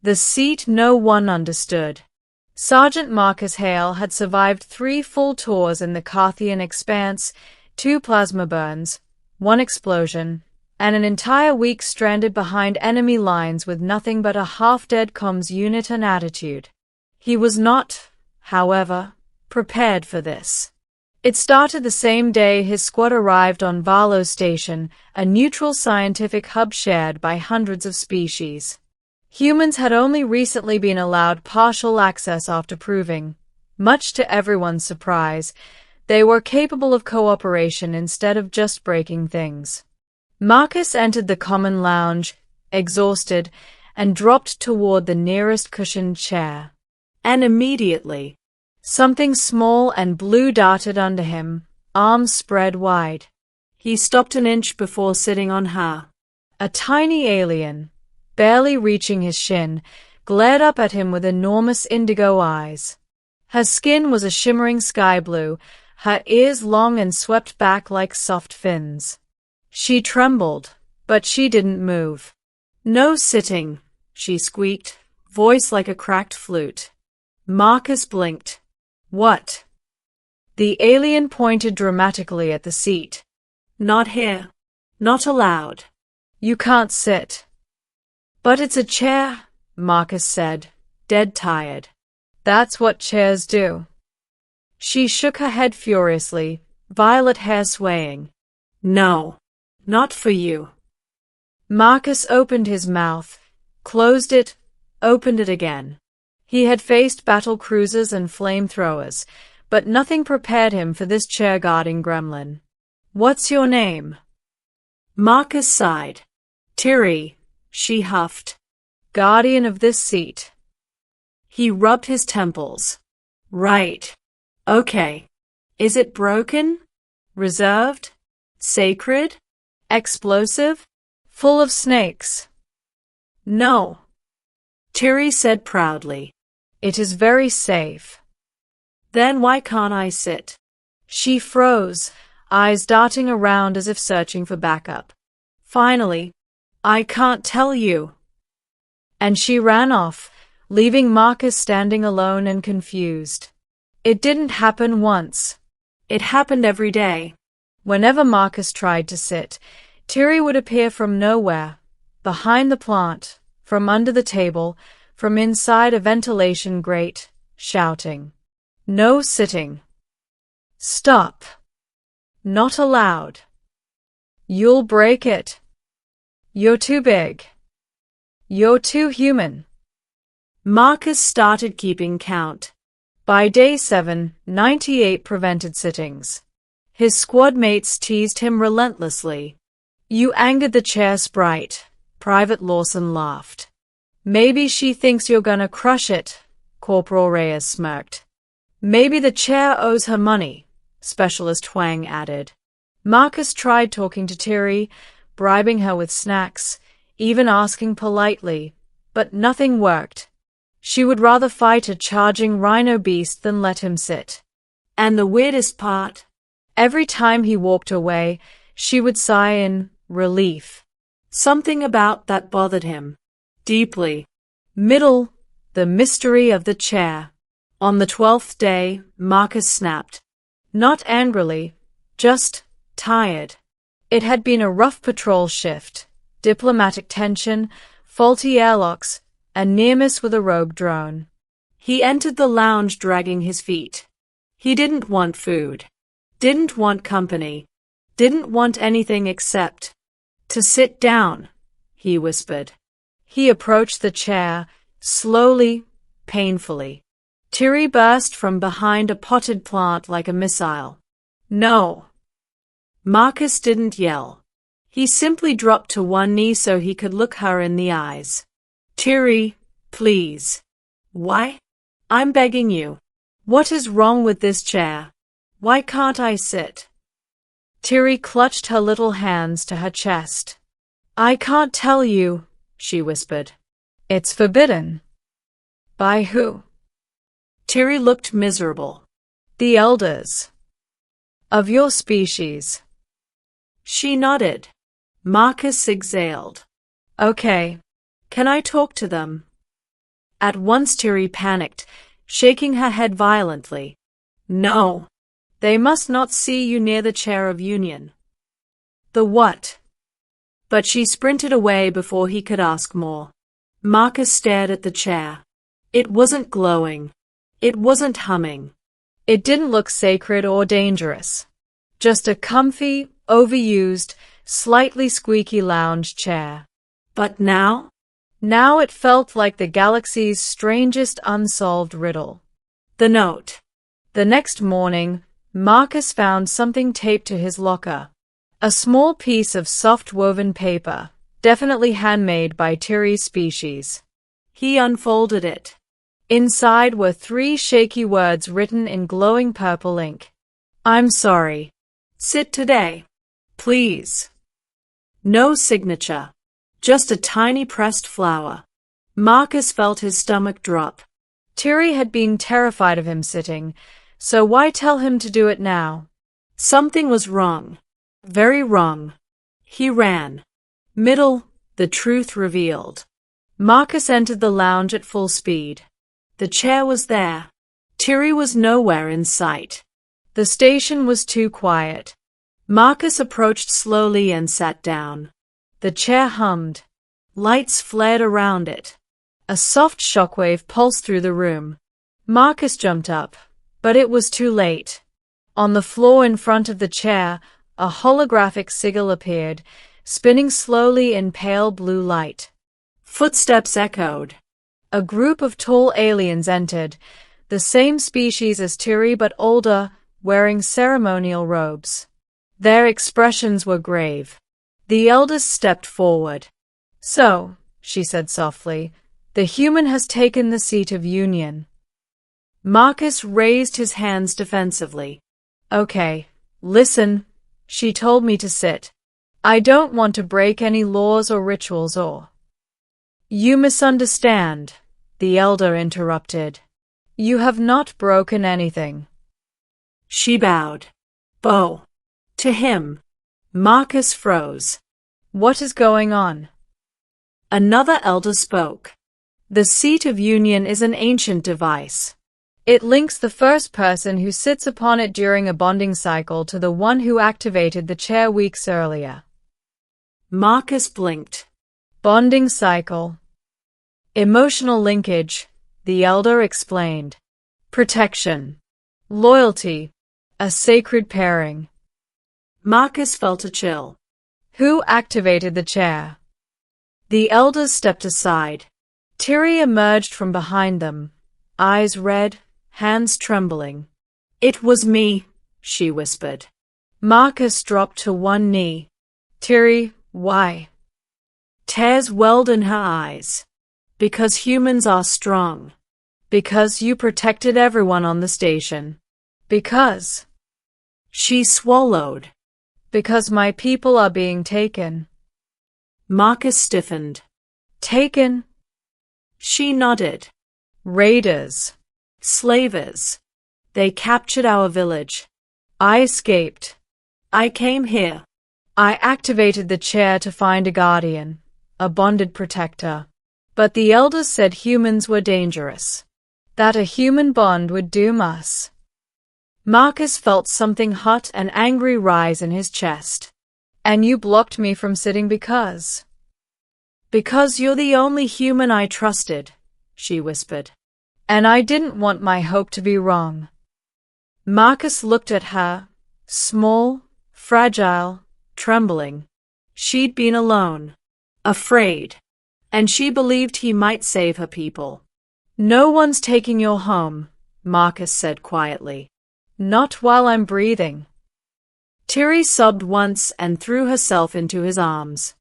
The seat no one understood. Sergeant Marcus Hale had survived 3 full tours in the Carthian expanse, 2 plasma burns, 1 explosion, and an entire week stranded behind enemy lines with nothing but a half-dead comms unit and attitude. He was not, however, prepared for this. It started the same day his squad arrived on Varlo Station, a neutral scientific hub shared by hundreds of species. Humans had only recently been allowed partial access after proving, much to everyone's surprise, they were capable of cooperation instead of just breaking things. Marcus entered the common lounge, exhausted, and dropped toward the nearest cushioned chair. And immediately, something small and blue darted under him, arms spread wide. He stopped an inch before sitting on her. A tiny alien, barely reaching his shin, glared up at him with enormous indigo eyes. Her skin was a shimmering sky blue, her ears long and swept back like soft fins. She trembled, but she didn't move. "No sitting," she squeaked, voice like a cracked flute. Marcus blinked. "What?" The alien pointed dramatically at the seat. "Not here. Not allowed. You can't sit." "But it's a chair," Marcus said, dead tired. "That's what chairs do." She shook her head furiously, violet hair swaying. "No, not for you." Marcus opened his mouth, closed it, opened it again. He had faced battle cruisers and flamethrowers, but nothing prepared him for this chair-guarding gremlin. "What's your name?" Marcus sighed. "Tiri," she huffed. "Guardian of this seat." He rubbed his temples. "Right. Okay. Is it broken? Reserved? Sacred? Explosive? Full of snakes?" "No," Tiri said proudly. "It is very safe." "Then why can't I sit?" She froze, eyes darting around as if searching for backup. Finally, "I can't tell you." And she ran off, leaving Marcus standing alone and confused. It didn't happen once. It happened every day. Whenever Marcus tried to sit, Tiri would appear from nowhere, behind the plant, from under the table, from inside a ventilation grate, shouting, "No sitting. Stop. Not allowed. You'll break it. You're too big. You're too human." Marcus started keeping count. By day 7, 98 prevented sittings. His squad mates teased him relentlessly. "You angered the chair sprite," Private Lawson laughed. "Maybe she thinks you're gonna crush it," Corporal Reyes smirked. "Maybe the chair owes her money," Specialist Huang added. Marcus tried talking to Tiri, bribing her with snacks, even asking politely, but nothing worked. She would rather fight a charging rhino beast than let him sit. And the weirdest part, every time he walked away, she would sigh in relief. Something about that bothered him deeply. The mystery of the chair. On the 12th day, Marcus snapped. Not angrily, just tired. It had been a rough patrol shift, diplomatic tension, faulty airlocks, a near-miss with a rogue drone. He entered the lounge dragging his feet. He didn't want food. Didn't want company. Didn't want anything except to sit down, he whispered. He approached the chair, slowly, painfully. Tiri burst from behind a potted plant like a missile. "No." Marcus didn't yell. He simply dropped to one knee so he could look her in the eyes. "Tiri, please." "Why? I'm begging you. What is wrong with this chair? Why can't I sit?" Tiri clutched her little hands to her chest. "I can't tell you," she whispered. "It's forbidden." "By who?" Tiri looked miserable. "The elders. Of your species." She nodded. Marcus exhaled. "Okay. Can I talk to them?" At once Tiri panicked, shaking her head violently. No. They must not see you near the chair of union. The what? But she sprinted away before he could ask more. Marcus stared at the chair. It wasn't glowing. It wasn't humming. It didn't look sacred or dangerous. Just a comfy, overused, slightly squeaky lounge chair. But now? Now it felt like the galaxy's strangest unsolved riddle. The note. The next morning, Marcus found something taped to his locker. A small piece of soft-woven paper, definitely handmade by Tiri's species. He unfolded it. Inside were 3 shaky words written in glowing purple ink. I'm sorry. Sit today. Please. No signature. Just a tiny pressed flower. Marcus felt his stomach drop. Tiri had been terrified of him sitting, so why tell him to do it now? Something was wrong. Very wrong. He ran. The truth revealed. Marcus entered the lounge at full speed. The chair was there. Tiri was nowhere in sight. The station was too quiet. Marcus approached slowly and sat down. The chair hummed. Lights flared around it. A soft shockwave pulsed through the room. Marcus jumped up, but it was too late. On the floor in front of the chair, a holographic sigil appeared, spinning slowly in pale blue light. Footsteps echoed. A group of tall aliens entered, the same species as Tiri but older, wearing ceremonial robes. Their expressions were grave. The eldest stepped forward. So, she said softly, the human has taken the seat of union. Marcus raised his hands defensively. Okay, listen, she told me to sit. I don't want to break any laws or rituals or... You misunderstand, the elder interrupted. You have not broken anything. She bowed. Bow. To him. Marcus froze. What is going on? Another elder spoke. The seat of union is an ancient device. It links the first person who sits upon it during a bonding cycle to the one who activated the chair weeks earlier. Marcus blinked. Bonding cycle. Emotional linkage, the elder explained. Protection. Loyalty. A sacred pairing. Marcus felt a chill. Who activated the chair? The elders stepped aside. Tiri emerged from behind them, eyes red, hands trembling. It was me, she whispered. Marcus dropped to one knee. Tiri, why? Tears welled in her eyes. Because humans are strong. Because you protected everyone on the station. Because... She swallowed. Because my people are being taken. Marcus stiffened. Taken? She nodded. Raiders. Slavers. They captured our village. I escaped. I came here. I activated the chair to find a guardian, a bonded protector. But the elders said humans were dangerous. That a human bond would doom us. Marcus felt something hot and angry rise in his chest. And you blocked me from sitting because... Because you're the only human I trusted, she whispered. And I didn't want my hope to be wrong. Marcus looked at her, small, fragile, trembling. She'd been alone, afraid, and she believed he might save her people. No one's taking your home, Marcus said quietly. Not while I'm breathing. Tiri sobbed once and threw herself into his arms.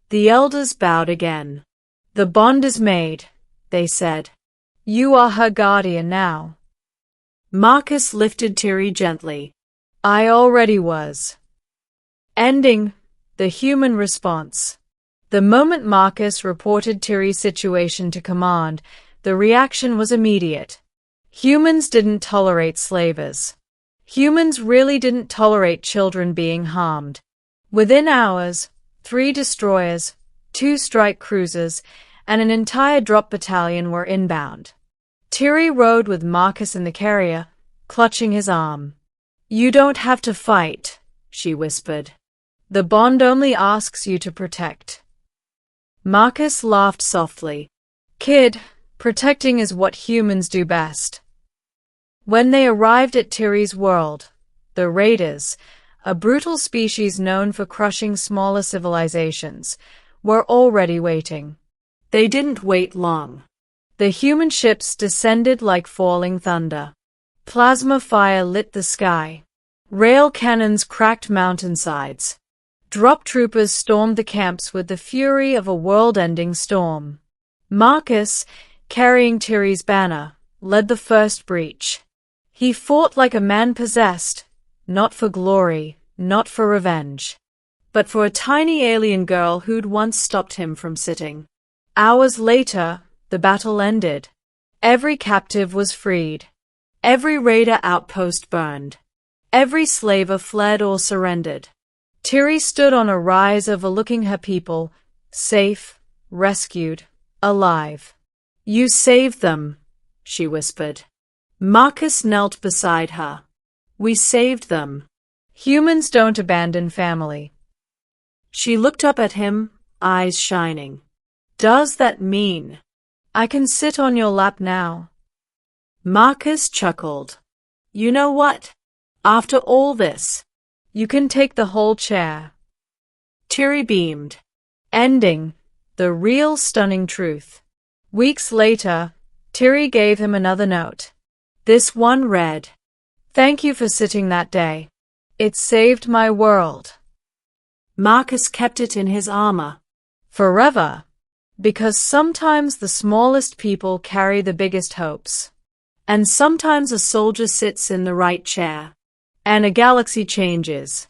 The elders bowed again. The bond is made, they said. You are her guardian now. Marcus lifted Tiri gently. I already was. Ending the human response. The moment Marcus reported Tiri's situation to command, the reaction was immediate. Humans didn't tolerate slavers. Humans really didn't tolerate children being harmed. Within hours, 3 destroyers, 2 strike cruisers, and an entire drop battalion were inbound. Tiri rode with Marcus in the carrier, clutching his arm. "You don't have to fight," she whispered. "The bond only asks you to protect." Marcus laughed softly. "Kid, protecting is what humans do best." When they arrived at Tiri's world, the Raiders, a brutal species known for crushing smaller civilizations, were already waiting. They didn't wait long. The human ships descended like falling thunder. Plasma fire lit the sky. Rail cannons cracked mountainsides. Drop troopers stormed the camps with the fury of a world-ending storm. Marcus, carrying Tiri's banner, led the first breach. He fought like a man possessed, not for glory, not for revenge, but for a tiny alien girl who'd once stopped him from sitting. Hours later, the battle ended. Every captive was freed. Every raider outpost burned. Every slaver fled or surrendered. Tiri stood on a rise overlooking her people, safe, rescued, alive. "You saved them," she whispered. Marcus knelt beside her. "We saved them. Humans don't abandon family." She looked up at him, eyes shining. "Does that mean I can sit on your lap now?" Marcus chuckled. "You know what? After all this, you can take the whole chair." Tiri beamed, ending the real stunning truth. Weeks later, Tiri gave him another note. This one read, "Thank you for sitting that day. It saved my world." Marcus kept it in his armor. Forever. Because sometimes the smallest people carry the biggest hopes. And sometimes a soldier sits in the right chair. And a galaxy changes.